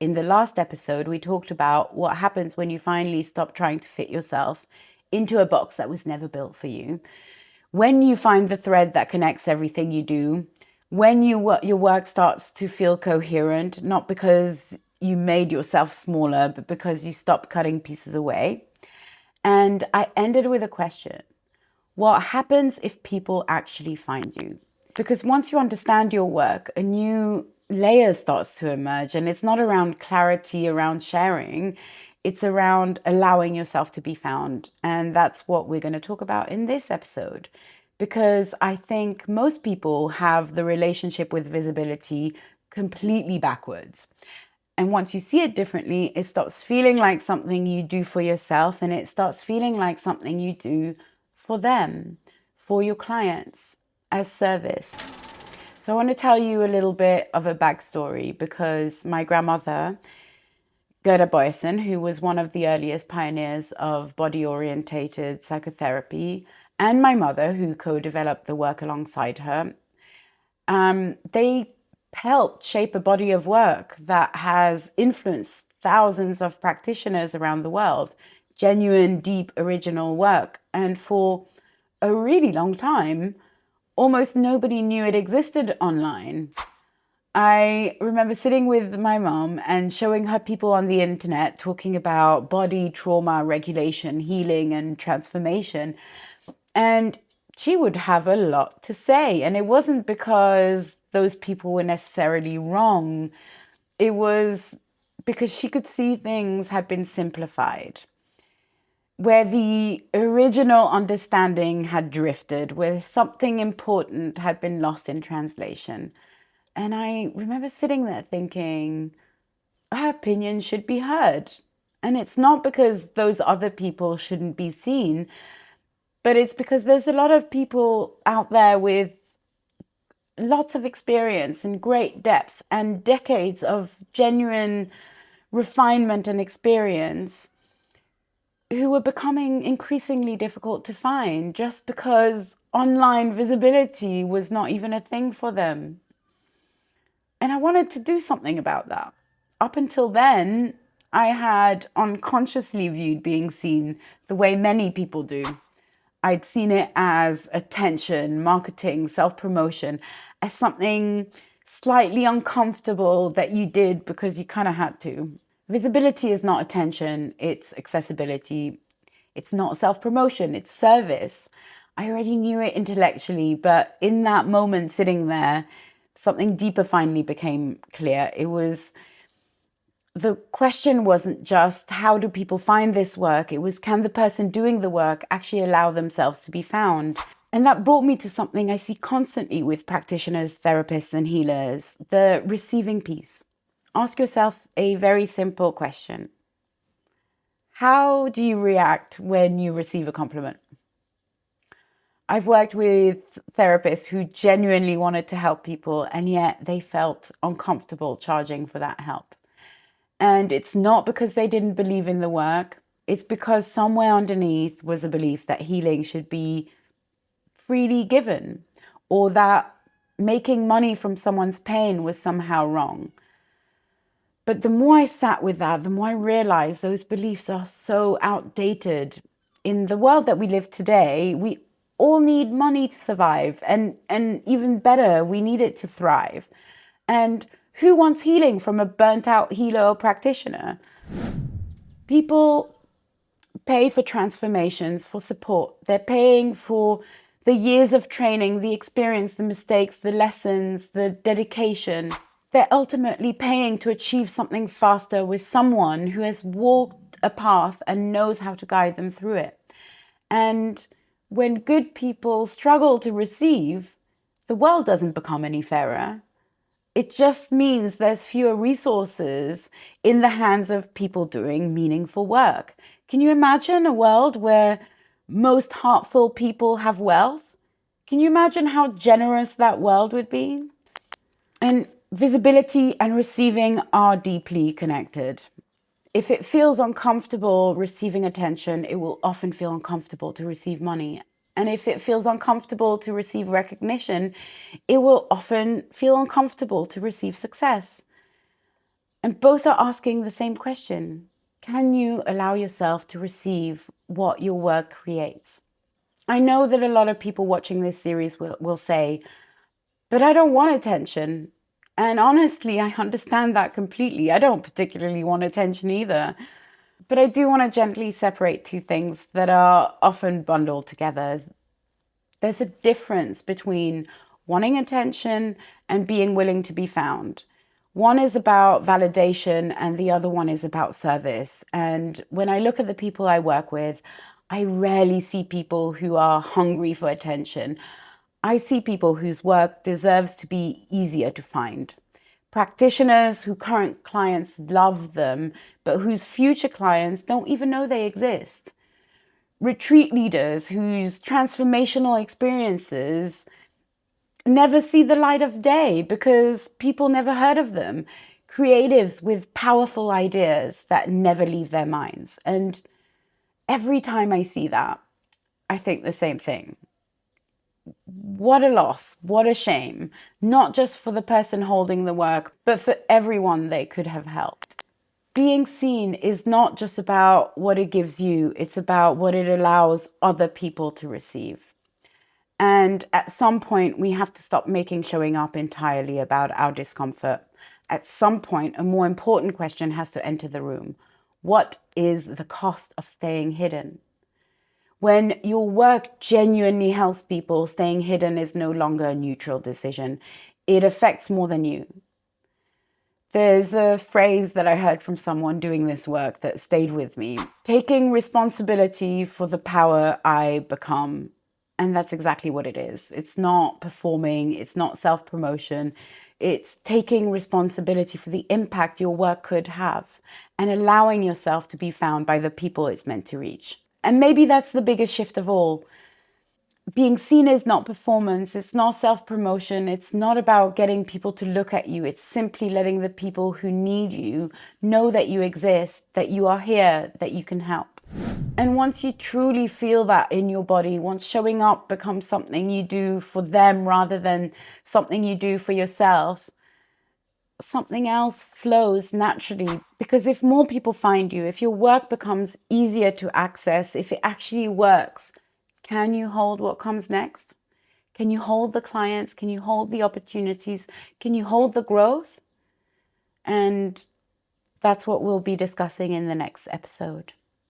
In the last episode, we talked about what happens when you finally stop trying to fit yourself into a box that was never built for you. When you find the thread that connects everything you do, when your work starts to feel coherent, not because you made yourself smaller, but because you stopped cutting pieces away. And I ended with a question. What happens if people actually find you? Because once you understand your work, a new layer starts to emerge, and it's not around clarity, around sharing. It's around allowing yourself to be found. And that's what we're going to talk about in this episode. Because I think most people have the relationship with visibility completely backwards. And once you see it differently, it stops feeling like something you do for yourself, and it starts feeling like something you do for them, for your clients, as service. So I want to tell you a little bit of a backstory, because my grandmother, Gerda Boysen, who was one of the earliest pioneers of body-orientated psychotherapy, and my mother, who co-developed the work alongside her, they helped shape a body of work that has influenced thousands of practitioners around the world. Genuine, deep, original work. And for a really long time, almost nobody knew it existed online. I remember sitting with my mom and showing her people on the internet talking about body trauma regulation, healing, and transformation. And she would have a lot to say. And it wasn't because those people were necessarily wrong. It was because she could see things had been simplified, where the original understanding had drifted, where something important had been lost in translation. And I remember sitting there thinking, her opinion should be heard. And it's not because those other people shouldn't be seen, but it's because there's a lot of people out there with lots of experience and great depth and decades of genuine refinement and experience who were becoming increasingly difficult to find just because online visibility was not even a thing for them. And I wanted to do something about that. Up until then, I had unconsciously viewed being seen the way many people do. I'd seen it as attention, marketing, self-promotion, as something slightly uncomfortable that you did because you kind of had to. Visibility is not attention, it's accessibility. It's not self-promotion, it's service. I already knew it intellectually, but in that moment sitting there, something deeper finally became clear. The question wasn't just how do people find this work? It was, can the person doing the work actually allow themselves to be found? And that brought me to something I see constantly with practitioners, therapists, and healers, the receiving piece. Ask yourself a very simple question. How do you react when you receive a compliment? I've worked with therapists who genuinely wanted to help people, and yet they felt uncomfortable charging for that help. And it's not because they didn't believe in the work. It's because somewhere underneath was a belief that healing should be freely given, or that making money from someone's pain was somehow wrong. But the more I sat with that, the more I realized those beliefs are so outdated. In the world that we live today, we all need money to survive. And even better, we need it to thrive. And who wants healing from a burnt out healer or practitioner? People pay for transformations, for support. They're paying for the years of training, the experience, the mistakes, the lessons, the dedication. They're ultimately paying to achieve something faster with someone who has walked a path and knows how to guide them through it. And when good people struggle to receive, the world doesn't become any fairer. It just means there's fewer resources in the hands of people doing meaningful work. Can you imagine a world where most heartful people have wealth? Can you imagine how generous that world would be? And visibility and receiving are deeply connected. If it feels uncomfortable receiving attention, it will often feel uncomfortable to receive money. And if it feels uncomfortable to receive recognition, it will often feel uncomfortable to receive success. And both are asking the same question. Can you allow yourself to receive what your work creates? I know that a lot of people watching this series will say, but I don't want attention. And honestly, I understand that completely. I don't particularly want attention either. But I do want to gently separate two things that are often bundled together. There's a difference between wanting attention and being willing to be found. One is about validation and the other one is about service. And when I look at the people I work with, I rarely see people who are hungry for attention. I see people whose work deserves to be easier to find. Practitioners whose current clients love them, but whose future clients don't even know they exist. Retreat leaders whose transformational experiences never see the light of day because people never heard of them. Creatives with powerful ideas that never leave their minds. And every time I see that, I think the same thing. What a loss, what a shame, not just for the person holding the work, but for everyone they could have helped. Being seen is not just about what it gives you, it's about what it allows other people to receive. And at some point, we have to stop making showing up entirely about our discomfort. At some point, a more important question has to enter the room. What is the cost of staying hidden? When your work genuinely helps people, staying hidden is no longer a neutral decision. It affects more than you. There's a phrase that I heard from someone doing this work that stayed with me. Taking responsibility for the power I become. And that's exactly what it is. It's not performing, it's not self-promotion. It's taking responsibility for the impact your work could have and allowing yourself to be found by the people it's meant to reach. And maybe that's the biggest shift of all. Being seen is not performance, it's not self-promotion, it's not about getting people to look at you. It's simply letting the people who need you know that you exist, that you are here, that you can help. And once you truly feel that in your body, once showing up becomes something you do for them rather than something you do for yourself, something else flows naturally. Because if more people find you, if your work becomes easier to access, if it actually works, can you hold what comes next? Can you hold the clients? Can you hold the opportunities? Can you hold the growth? And that's what we'll be discussing in the next episode.